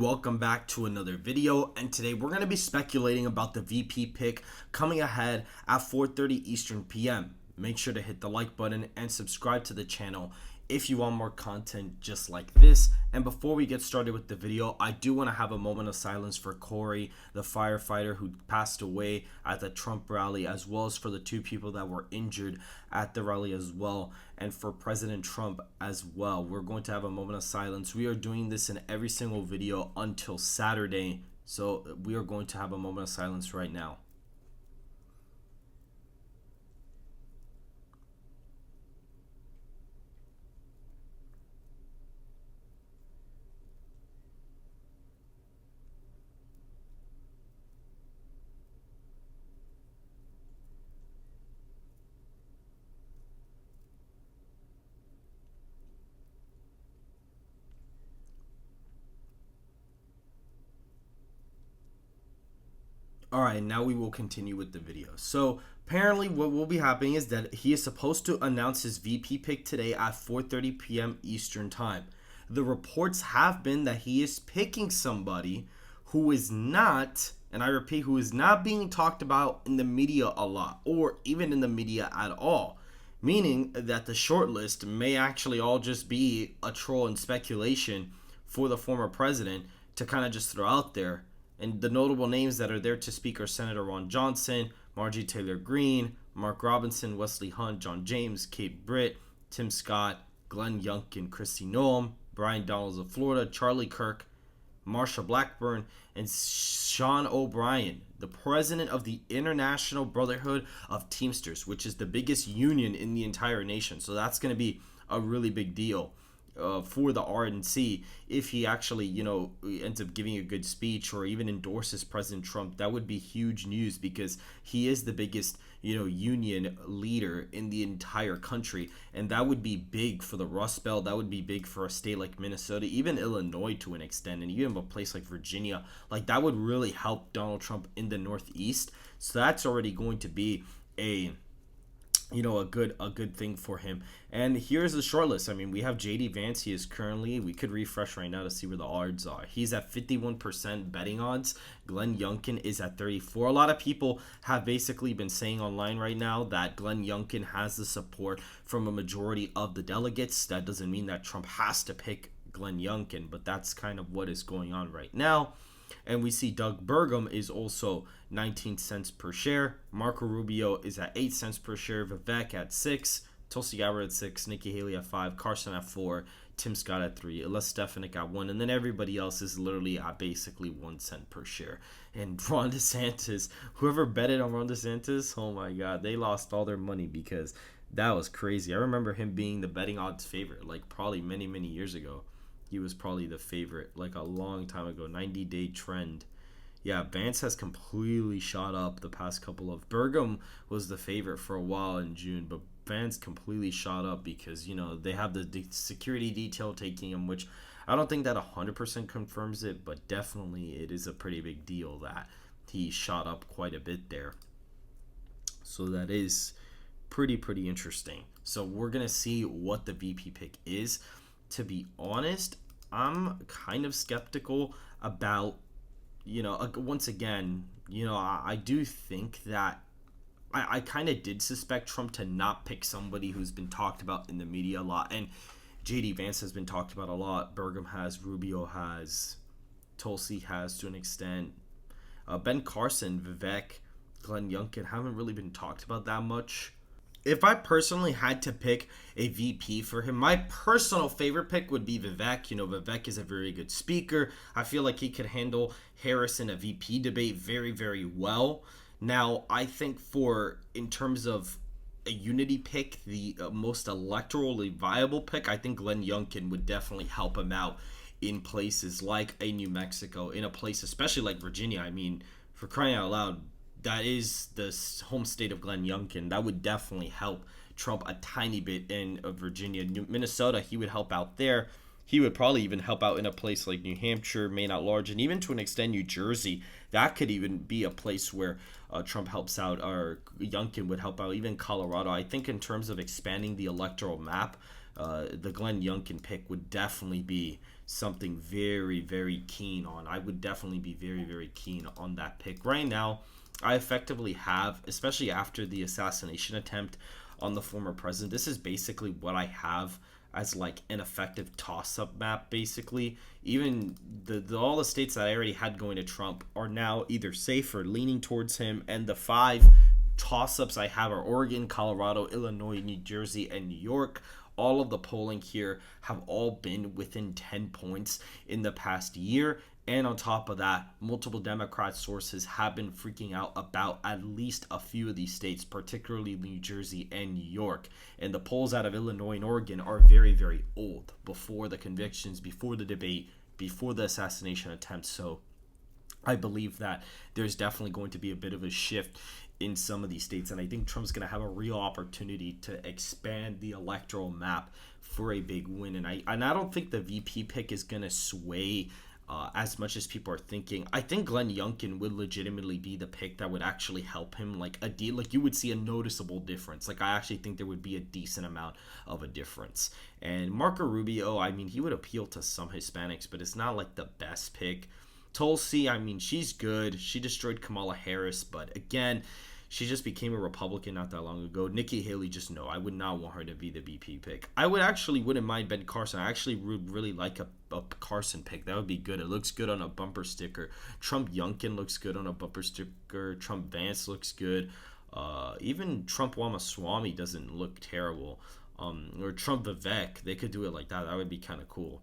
Welcome back to another video, and today we're going to be speculating about the VP pick coming ahead at 4:30 Eastern PM. Make sure to hit the like button and subscribe to the channel if you want more content just like this. And before we get started with the video, I do want to have a moment of silence for Corey, the firefighter who passed away at the Trump rally, as well as for the two people that were injured at the rally as well, and for President Trump as well. We're going to have a moment of silence. We are doing this in every single video until Saturday, so we are going to have a moment of silence right now. Alright, now we will continue with the video. So apparently what will be happening is that he is supposed to announce his VP pick today at 4:30 p.m. Eastern time. The reports have been that he is picking somebody who is not, and I repeat, who is not being talked about in the media a lot, or even in the media at all. Meaning that the shortlist may actually all just be a troll and speculation for the former president to kind of just throw out there. And the notable names that are there to speak are Senator Ron Johnson, Marjorie Taylor Greene, Mark Robinson, Wesley Hunt, John James, Kate Britt, Tim Scott, Glenn Youngkin, Kristi Noem, Brian Donalds of Florida, Charlie Kirk, Marsha Blackburn, and Sean O'Brien, the president of the International Brotherhood of Teamsters, which is the biggest union in the entire nation. So that's going to be a really big deal for the RNC if he actually, ends up giving a good speech or even endorses President Trump. That would be huge news because he is the biggest, union leader in the entire country, and that would be big for the Rust Belt. That would be big for a state like Minnesota, even Illinois to an extent, and even a place like Virginia. Like, that would really help Donald Trump in the Northeast. So that's already going to be a good thing for him. And here's the shortlist. I mean, we have JD Vance. He is currently, we could refresh right now to see where the odds are. He's at 51% betting odds. Glenn Youngkin is at 34. A lot of people have basically been saying online right now that Glenn Youngkin has the support from a majority of the delegates. That doesn't mean that Trump has to pick Glenn Youngkin, but that's kind of what is going on right now. And we see Doug Burgum is also 19 cents per share. Marco Rubio is at 8 cents per share. Vivek at 6. Tulsi Gabbard at 6. Nikki Haley at 5. Carson at 4. Tim Scott at 3. Les Stefanik at 1. And then everybody else is literally at basically 1 cent per share. And Ron DeSantis, whoever betted on Ron DeSantis, oh my God, they lost all their money because that was crazy. I remember him being the betting odds favorite, like probably many, many years ago. He was probably the favorite like a long time ago. 90-day trend. Yeah, Vance has completely shot up the past couple of. Burgum was the favorite for a while in June, but Vance completely shot up because, they have the security detail taking him, which I don't think that 100% confirms it, but definitely it is a pretty big deal that he shot up quite a bit there. So that is pretty interesting. So we're going to see what the VP pick is. To be honest, I'm kind of skeptical about, once again, I do think that I kind of did suspect Trump to not pick somebody who's been talked about in the media a lot. And JD Vance has been talked about a lot. Burgum has, Rubio has, Tulsi has to an extent. Ben Carson, Vivek, Glenn Youngkin haven't really been talked about that much. If I personally had to pick a VP for him, my personal favorite pick would be Vivek. Vivek is a very good speaker. I feel like he could handle Harris in a VP debate very, very well. Now, I think in terms of a unity pick, the most electorally viable pick, I think Glenn Youngkin would definitely help him out in places like a New Mexico, in a place especially like Virginia. I mean, for crying out loud, that is the home state of Glenn Youngkin. That would definitely help Trump a tiny bit in Virginia. Minnesota, he would help out there. He would probably even help out in a place like New Hampshire, Maine at large, and even to an extent New Jersey. That could even be a place where Trump helps out, or Youngkin would help out, even Colorado. I think in terms of expanding the electoral map, the Glenn Youngkin pick would definitely be something very, very keen on. I would definitely be very, very keen on that pick. Right now, I effectively have, especially after the assassination attempt on the former president, this is basically what I have as like an effective toss-up map. Basically, even all the states that I already had going to Trump are now either safe or leaning towards him, and the 5 toss-ups I have are Oregon, Colorado, Illinois, New Jersey, and New York. All of the polling here have all been within 10 points in the past year. And on top of that, multiple Democrat sources have been freaking out about at least a few of these states, particularly New Jersey and New York. And the polls out of Illinois and Oregon are very, very old, before the convictions, before the debate, before the assassination attempt. So I believe that there's definitely going to be a bit of a shift in some of these states, and I think Trump's going to have a real opportunity to expand the electoral map for a big win. And I don't think the VP pick is going to sway as much as people are thinking. I think Glenn Youngkin would legitimately be the pick that would actually help him, like a deal. Like, you would see a noticeable difference. Like, I actually think there would be a decent amount of a difference. And Marco Rubio, I mean, he would appeal to some Hispanics, but it's not like the best pick. Tulsi, I mean, she's good. She destroyed Kamala Harris, but again, she just became a Republican not that long ago. Nikki Haley, just no. I would not want her to be the VP pick. I wouldn't mind Ben Carson. I actually would really like a Carson pick. That would be good. It looks good on a bumper sticker. Trump Youngkin looks good on a bumper sticker. Trump Vance looks good. Even Trump Ramaswamy doesn't look terrible. Or Trump Vivek, they could do it like that. That would be kind of cool.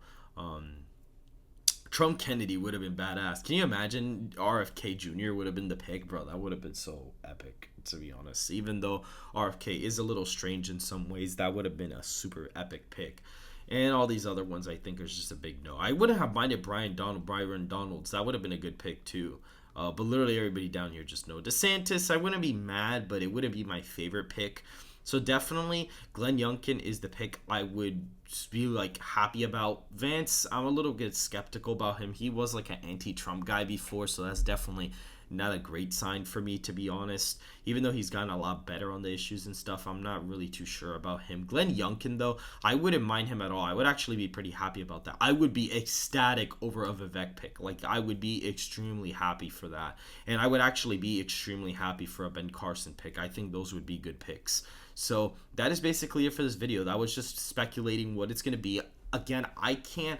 Trump Kennedy would have been badass. Can you imagine RFK Jr. would have been the pick? Bro, that would have been so epic, to be honest. Even though RFK is a little strange in some ways, that would have been a super epic pick. And all these other ones, I think, are just a big no. I wouldn't have minded Byron Donalds. That would have been a good pick, too. But literally everybody down here just no. DeSantis, I wouldn't be mad, but it wouldn't be my favorite pick. So definitely Glenn Youngkin is the pick I would be like happy about. Vance, I'm a little bit skeptical about him. He was like an anti-Trump guy before, so that's definitely not a great sign for me, to be honest. Even though he's gotten a lot better on the issues and stuff, I'm not really too sure about him. Glenn Youngkin, though, I wouldn't mind him at all. I would actually be pretty happy about that. I would be ecstatic over a Vivek pick. Like, I would be extremely happy for that. And I would actually be extremely happy for a Ben Carson pick. I think those would be good picks. So that is basically it for this video. That was just speculating what it's going to be. Again, I can't...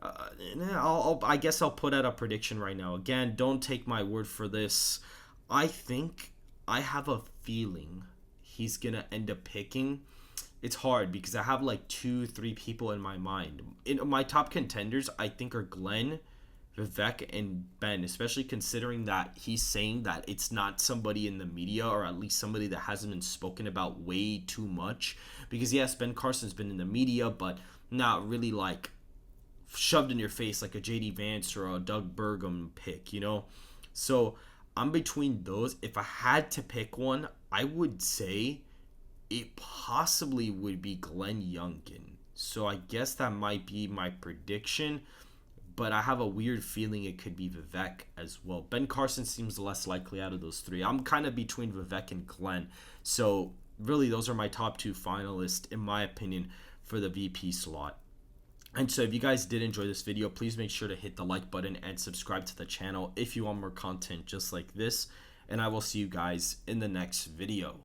I guess I'll put out a prediction right now. Again, don't take my word for this. I think, I have a feeling he's going to end up picking. It's hard because I have like 2-3 people in my mind. In my top contenders, I think, are Glenn, Vivek, and Ben, especially considering that he's saying that it's not somebody in the media, or at least somebody that hasn't been spoken about way too much. Because yes, Ben Carson's been in the media, but not really like shoved in your face like a JD Vance or a Doug Burgum pick, you know? So I'm between those. If I had to pick one, I would say it possibly would be Glenn Youngkin. So I guess that might be my prediction, but I have a weird feeling it could be Vivek as well. Ben Carson seems less likely out of those 3. I'm kind of between Vivek and Glenn. So really, those are my top 2 finalists, in my opinion, for the VP slot. And so if you guys did enjoy this video, please make sure to hit the like button and subscribe to the channel if you want more content just like this. And I will see you guys in the next video.